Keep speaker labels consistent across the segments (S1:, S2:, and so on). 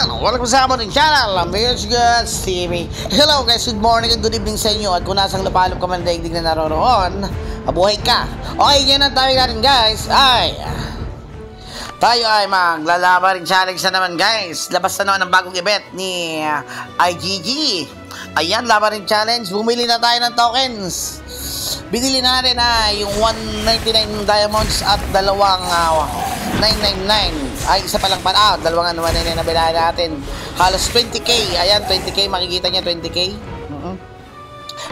S1: Welcome sa amin channel, Amigas TV. Hello guys, good morning and good evening sa inyo. At kung nasang lapalop ka man daigdig na naroroon, mabuhay ka. Okay, yan ang tayo natin guys. Tayo ay maglalaban rin challenge na naman guys. Labas na naman ang bagong event ni IGG. Ayan, laban rin challenge. Bumili na tayo ng tokens. Binili na rin yung 199 diamonds at dalawang 999. Ay, isa pa lang pala. Dalawang 199 na bilhan natin. Halos 20k. Ayan, 20k. Makikita niya 20k.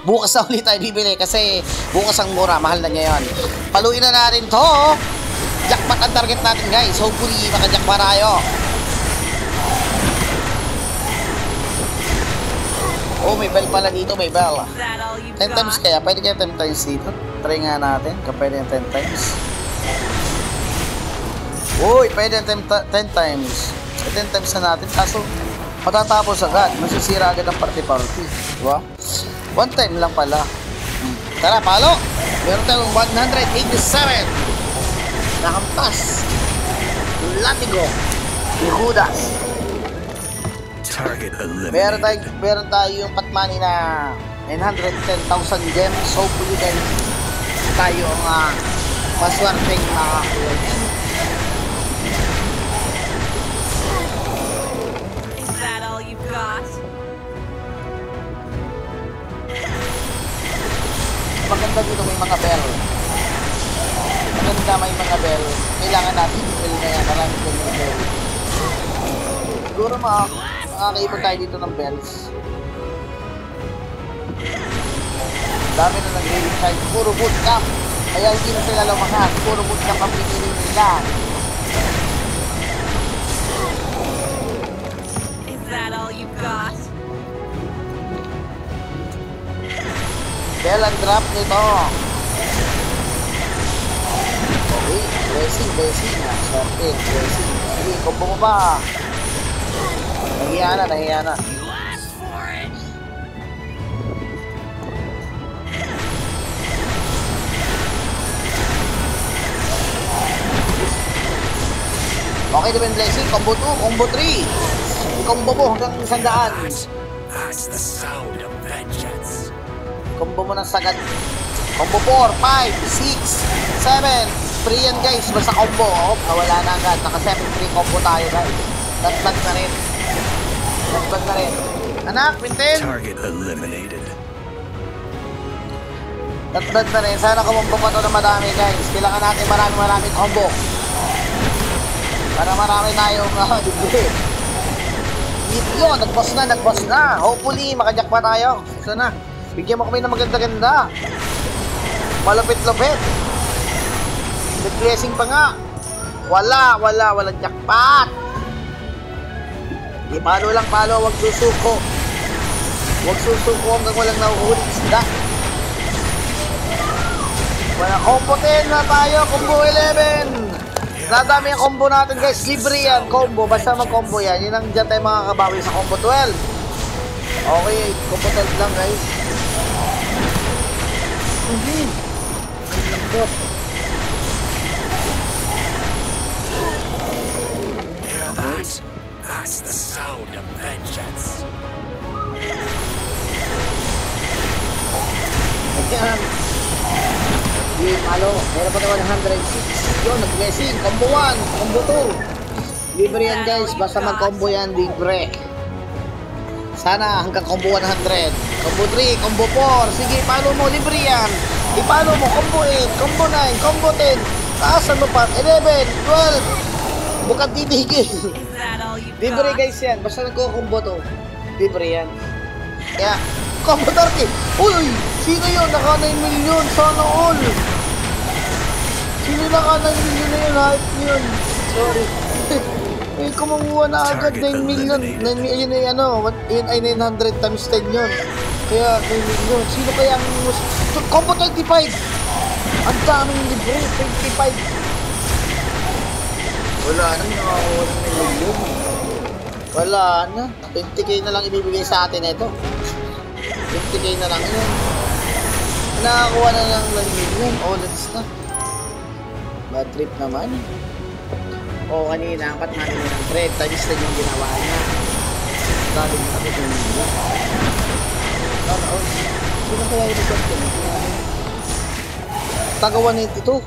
S1: Bukas na ulit tayo bibili kasi bukas ang mura. Mahal na ngayon. Paluin na natin to. Jackpot ang target natin guys. Hopefully maka-jackpot tayo. Oh, may bell pala dito. May bell. 10 times kaya. Pwede kaya 10 times dito. Try nga natin. Kapwede yung 10 times. Uy, pwede 10 times. 10 times na natin. Kaso, matatapos agad. Masisira agad ang party-party. Diba? 1 time lang pala. Tara, palo! Meron tayong 187. Nakampas. Latigo. Ni Judas. Meron tayo yung patmani na 910,000 gems. Hopefully then tayo ang maswerteng makakuha. Maganda dito may mga bell. Maganda may mga bell. Kailangan natin i-bell na yan. Maraming bell. Siguro makakaipon tayo dito ng bells. Dami na nag-recharge. Puro bootcamp. Kaya hindi na sila lumakas. Puro bootcamp ang pinili nila.
S2: Is that all you got?
S1: Bell ang drop nito. Okay, blessing. Sorted, blessing. Sige, combo mo ba? Nahiya na. Okay naman blessing, combo 2, combo 3. I-combo mo hanggang 100.
S3: That's the sound of vengeance.
S1: Combo mo ng sagad. Combo 4, 5, 6, 7. Free yan guys, basta combo. Oh, nawala na agad. Naka 7-3 combo tayo guys. Datlag na rin. Anak, pintin.
S3: Target eliminated.
S1: Datlag na rin. Sana kumumbo pa ito na madami guys. Kailangan natin maraming combo. Para marami tayong digit. Yun, nag-boss na. Hopefully, makajack pa tayo. Sana. Bigyan mo kami ng maganda-ganda. Malupit-lupit. Nag-blessing pa nga. Walang jackpot. Di palo, wag susuko. Wag susuko hanggang walang nahuhuling isda. Wala, combo 10 na tayo, combo 11. Nadami ang combo natin guys, libre yan, combo. Basta mag-combo yan, yun ang dyan tayo makakabawi sa combo 12. Okay, combo 12 lang guys. Ang lambot.
S3: That's the sound of vengeance.
S1: Ayan. Hindi, malo. Meron pa na 106. Yun, nag-blessing. Combo 1, combo 2. Libre yan guys. Basta mag-combo yan, libre. Sana hanggang combo 100. Combo 3, combo 4. Sige, palo mo, libre yan. Ipalo mo, combo 8, combo 9, combo 10. Taasan mo pa, 11, 12. Bukang titigil. Libre guys yan. Basta nagko-combo to. Libre yan. Kaya, combo 30. Uy! Sino yun? Naka 9 million. Sana all. Sino naka 9 million na yun? Hype yun. Sorry. Eh, kumuha na agad 9 million. 9 million ay yun ay 900 times 10 yun. Kaya 9 million. Sino kaya ang combo 25? Ang daming libre. 25. Wala na. Nakakuha ng million. Wala na. 20k na lang ibibigay sa atin ito. 50k na lang yun. Nakakuha na lang ng million. Let's na. Bad trip naman. O kanina, ang patmani mo ng 3 times na yung ginawa niya. Galing na ako yung video. Sana all. Sino kaya yung resort ko? Taga 182.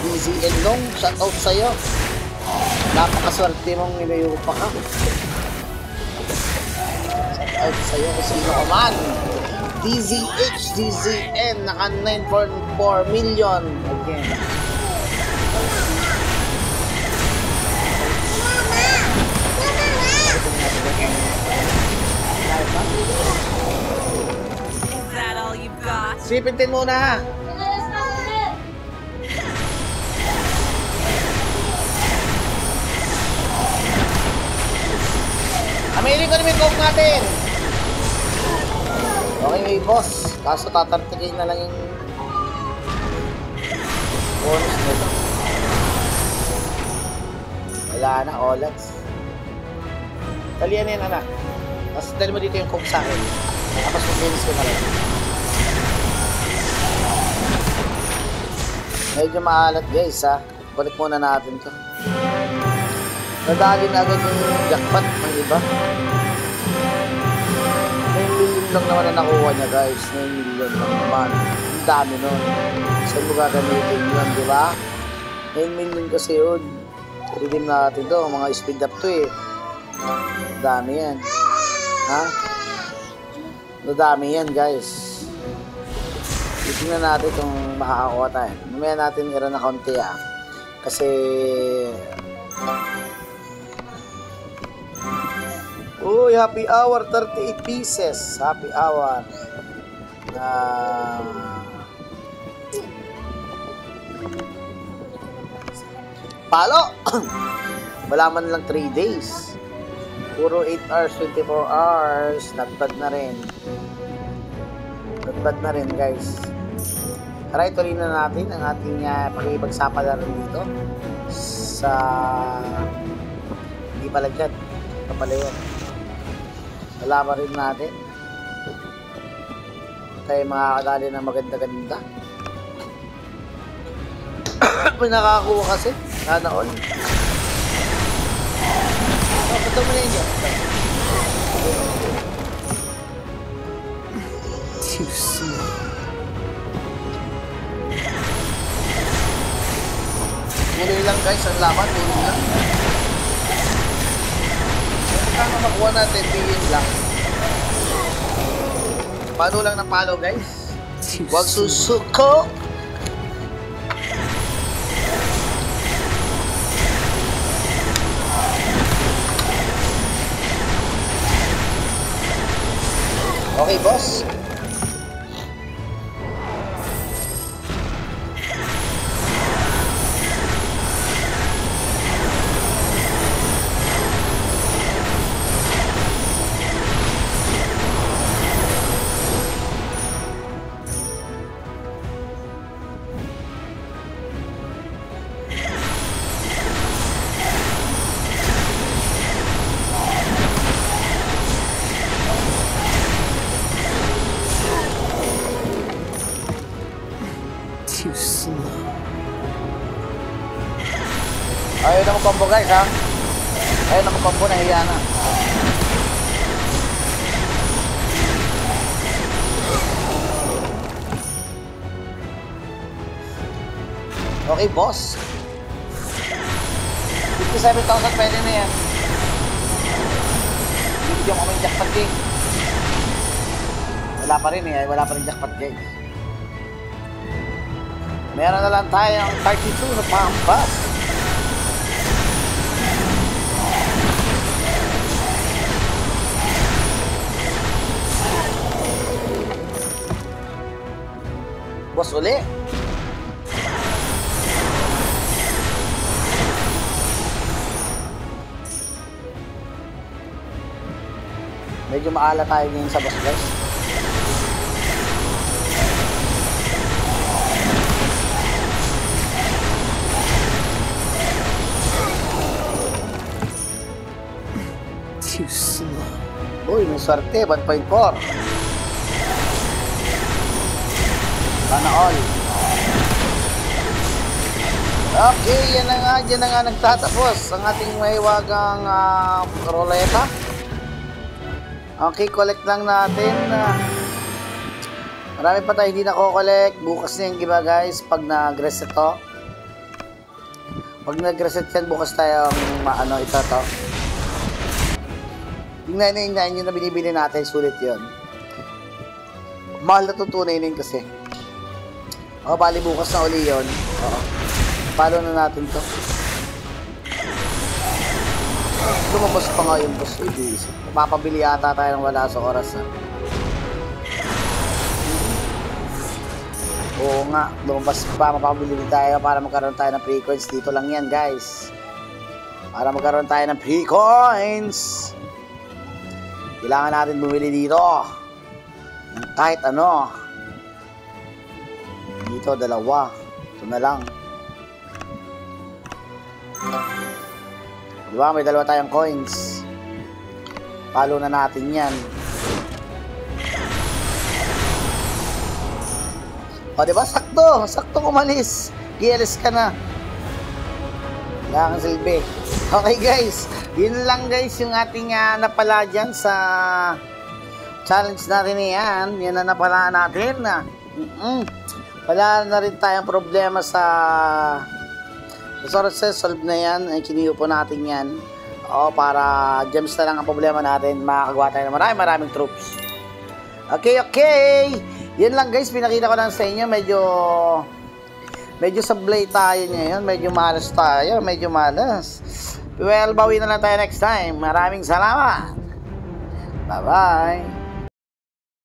S1: DZN Long. Shout out sa'yo. Napakaswerte mong nilayo pa ka. Shout out sa'yo kung sino ka man. DZH, DZN, naka 9.4 million. Again.
S2: Is that all you've got?
S1: Sipitin muna ha. Aminin ko namin coke natin. Okay, boss. Kaso tatartikin na lang yung bonus nito. Wala na, Olats. Talian yan, anak. Tapos dali mo dito yung coke sa akin. Tapos mag-finish ko na lang. Medyo maalat, guys, ha. Balik muna natin to. Nadali na agad yung jackpot ng iba. 9 million lang naman na nakuha niya, guys. 9 million lang naman. Ang dami nun. Saan mo gagamitin yun, di ba? 9 million kasi yun. Redeem natin to. Mga speed up to eh. Dami yan. Ha? Dami yan, guys. Titingnan natin kung makakakuha tayo. Mamaya natin ira na konti ah. Kasi uy, happy hour, 38 pieces. Happy hour. Palo! Wala man lang 3 days. Puro 8 hours, 24 hours. Not bad na rin. Not bad na rin, guys. Tara, ituloy na natin ang ating pakipagsapalaran dito sa hindi pala dyan. Kapala yun. Alaman rin natin. Tayo makakadali ng maganda-ganda. May nakakakuha kasi. Sana all. Ito mo na yun dyan. Too soon. Tuloy lang guys, ang laban. Tuloy lang. Kaya makuha natin, billion lang. Palo lang ng palo guys. Huwag susuko. Okay, boss.
S4: Too slow.
S1: Ayaw na magpambo guys ha. Ayaw na magpambo, nahiya na. Okay boss. 57,000 pwede na yan. Bibigyan ko ng jackpot game. Wala pa rin eh. Wala pa rin jackpot guys. Meron na lang tayong 32 na pampas. Boss uli. Medyo maala tayo ngayon sa boss guys.
S4: Too slow.
S1: Uy, may swerte, 1.4. Sana all. Okay, yan na nga nagtatapos ang ating mahiwagang roleta. Okay, collect lang natin. Marami pa tayo hindi na-collect. Bukas na yung iba guys, pag nag-reset to. Pag nag-reset yan, bukas tayo ito to. Yung 999 yun na binibili natin, sulit yun. Mahal na tutunayin kasi. O, bali bukas na uli yun. Oo. Follow na natin to. Lumabas pa nga yung boss. Mapapabili yata tayo ng wala sa oras na. Oo nga, lumabas pa, mapapabili tayo para magkaroon tayo ng free coins. Dito lang yan guys. Para magkaroon tayo ng free coins, kailangan natin bumili dito ng kahit ano. Dito, dalawa. Ito na lang. Diba, may dalawa tayong coins. Follow na natin yan. O, diba? Sakto. Sakto umalis. GLS ka na. Wala kang silbi. Okay, guys. Yun lang, guys, yung ating napala dyan sa challenge natin yan. Yan na napala natin. Wala na rin tayong problema sa resources. Solve na yan. Ay, kiniyo po natin yan. O, para gems na lang ang problema natin. Makakagawa tayo ng maraming troops. Okay. Yan lang guys, pinakita ko lang sa inyo. Medyo sablay tayo ngayon. Medyo malas tayo. Well, bawi na lang tayo next time. Maraming salamat. Bye-bye.